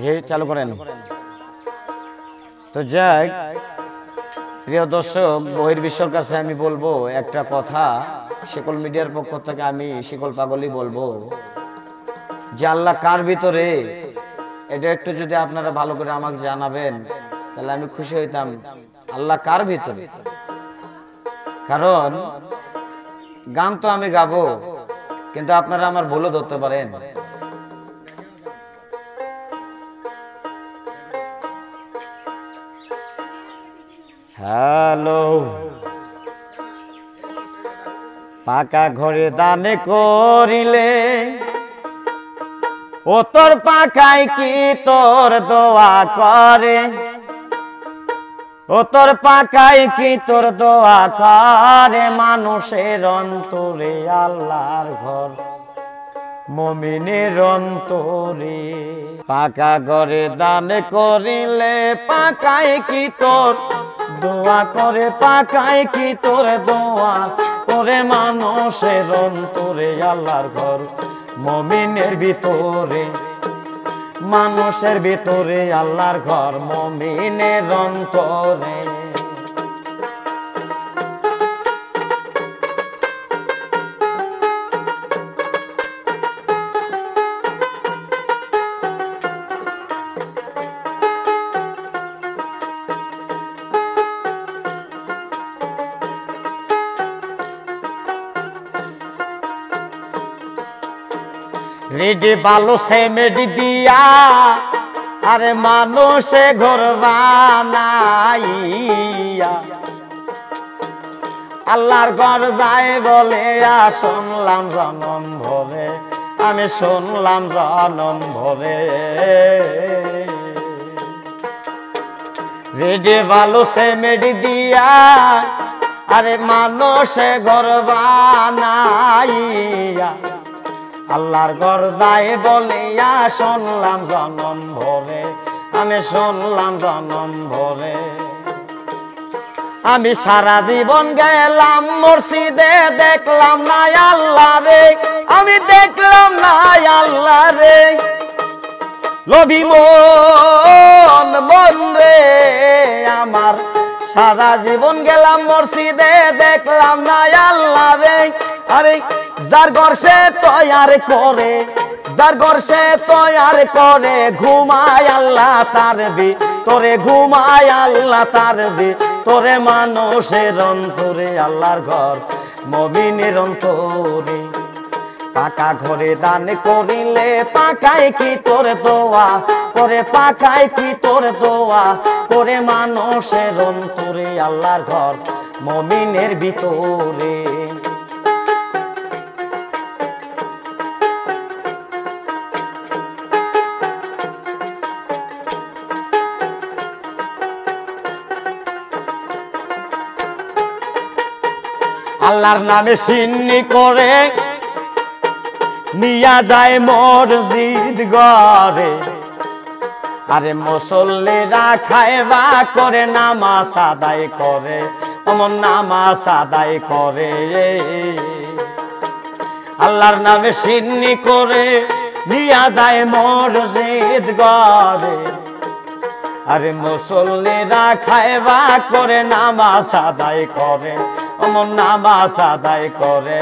দেখি চালু করেন। তো যাই, প্রিয় দর্শক, বহির্বিশ্বর কাছে আমি বলবো একটা কথা, শিকল মিডিয়ার পক্ষ থেকে আমি শিকল পাগলই বলবো যে আল্লাহ কার ভিতরে, এটা একটু যদি আপনারা ভালো করে আমাকে জানাবেন তাহলে আমি খুশি হইতাম। আল্লাহ কার ভিতরে? কারণ গান তো আমি গাবো, কিন্তু আপনারা আমার ভুলও ধরতে পারেন। হ্যালো, পাকা ঘরে দানে করিলে ও তোর পাকাই কি তোর দোয়া করে, ও তোর পাকাই কি তোর দোয়া করে, মানুষের অন্তরে আল্লাহর ঘর মুমিনের অন্তরে। পাকা ঘরে দান করিলে পাকাই কি তোর দোয়া করে, পাকাই কি তোর দোয়া করে, মানুষের অন্তরে আল্লাহর ঘর মুমিনের ভিতরে, মানুষের ভিতরে আল্লাহর ঘর মুমিনের অন্তরে। রেডি বালু সিমেন্ট দিয়া আরে মানুষে ঘর বানাইয়া আল্লাহর ঘর যায় বলে শুনলাম জনম ভরে, আমি শুনলাম জনম ভরে। রেডি বালু সিমেন্ট দিয়া আরে মানুষে ঘর বানাইয়া আল্লাহর ঘর যায় বলিয়া শুনলাম জনম ভরে, আমি শুনলাম জনম ভরে। আমি সারা জীবন গেলাম মসজিদে, দেখলাম না আল্লাহ রে, আমি দেখলাম না আল্লাহ রে, লোভী মন মন রে আমার। সারা জীবন গেলাম মসজিদে, দেখলাম না আল্লাহ রে। আরে যার ঘর সে তৈয়ার করে, যার ঘর সে তৈয়ার করে, ঘুমায় আল্লাহ তার ভিতরে, ঘুমায় আল্লাহ তার ভিতরে, মানুষের অন্তরে আল্লাহর ঘর মুমিনের অন্তরে। পাকা ঘরে দান করিলে পাকাই কি তোর দোয়া করে, পাকাই কি তোর দোয়া করে, মানুষের অন্তরে আল্লাহর ঘর মুমিনের ভিতরে। আল্লাহর নামে সিন্নি করে নিয়া যায় মসজিদ ঘরে, আরে মুসল্লিরা খায়বা করে, নামাজ আদায় করে, অমন নামাজ আদায় করে। আল্লাহর নামে সিন্নি করে নিয়া যায় মসজিদ ঘরে, আরে মুসল্লিরা খায়বা করে, নামাজ আদায় করে, অমন নামাজ আদায় করে।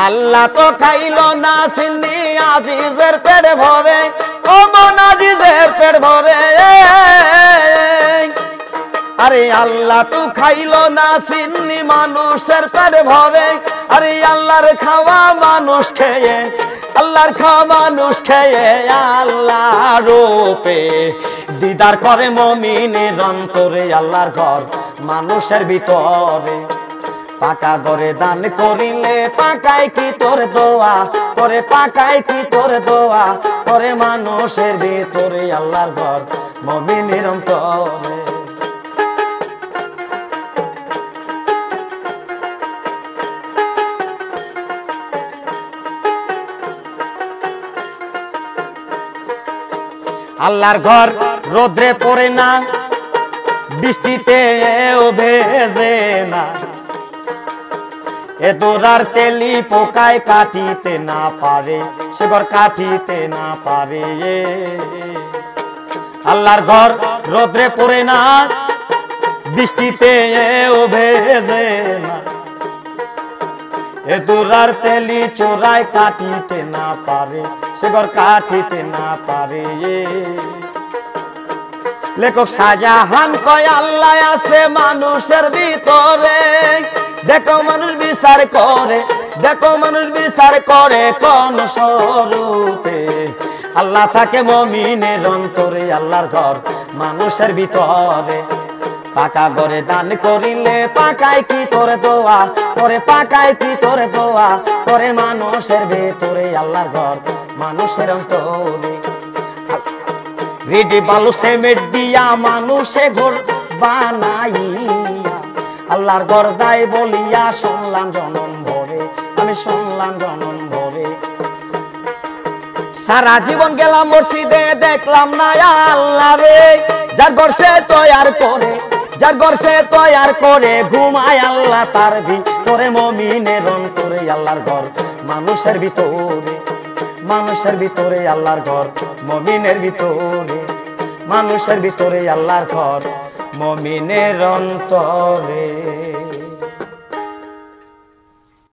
আল্লাহ তো খাইল না সিন্নি আজিজের পেট ভরে, অমন আজিজের পেট ভরে। আরে আল্লাহ তো খাইল না সিন্নি মানুষের পেট ভরে, আরে আল্লাহর খাওয়া মানুষ খেয়ে, আল্লাহর খাওয়া মানুষ খেয়ে আল্লাহ রূপে দিদার করে মুমিনের অন্তরে আল্লাহর ঘর মানুষের ভিতরে। পাকা ঘরে দান করিলে পাকাই কি তোর দোয়া করে, পাকাই কি তোর দোয়া করে, মানুষের ভিতরে আল্লাহর ঘর মুমিনের অন্তরে। আল্লাহর ঘর রোদ্রে পড়ে না, বৃষ্টিতেও ভেজে না, এ দোরার তেলি পোকায় কাটিতে না পারে, সে ঘর কাটিতে না পারে। আল্লাহর ঘর রোদ্রে পড়ে না, বৃষ্টিতে ভেজে না, এ দুরার তেলি চোরাই কাটিতে না পারে, সে ঘর কাটিতে না পারে। লেখক শাহজাহান কয় আল্লাহ আছে মানুষের ভিতরে, দেখো মানুষ বিচার করে, দেখো মানুষ বিচার করে কোন স্বরূপে। আল্লাহ থাকে মুমিনের অন্তরে, আল্লাহর ঘর মানুষের ভিতরে। পাকা ঘরে দান করিলে পাকায় কি তোরে দোয়া করে, পাকায় কি তোরে দোয়া করে মানুষের ভেতরে, আল্লাহর ঘর মানুষের অন্তরে। রেডি বালু সিমেন্ট দিয়া মানুষে ঘর বানাইয়া, আল্লাহর ঘর দায় বলিয়া শুনলাম জনম ভরে, আমি শুনলাম জনম ভরে। সারা জীবন গেলাম মসজিদে দেখলাম না আল্লাহ রে, যার ঘর সে তৈয়ার করে, যার ঘর সে তৈয়ার করে ঘুমায় আল্লাহ তার ভিতরে, মুমিনের অন্তরে আল্লাহর ঘর মানুষের ভিতরে, মানুষের ভিতরে আল্লাহর ঘর মুমিনের ভিতরে, মানুষের ভিতরে আল্লাহর ঘর মুমিনের অন্তরে।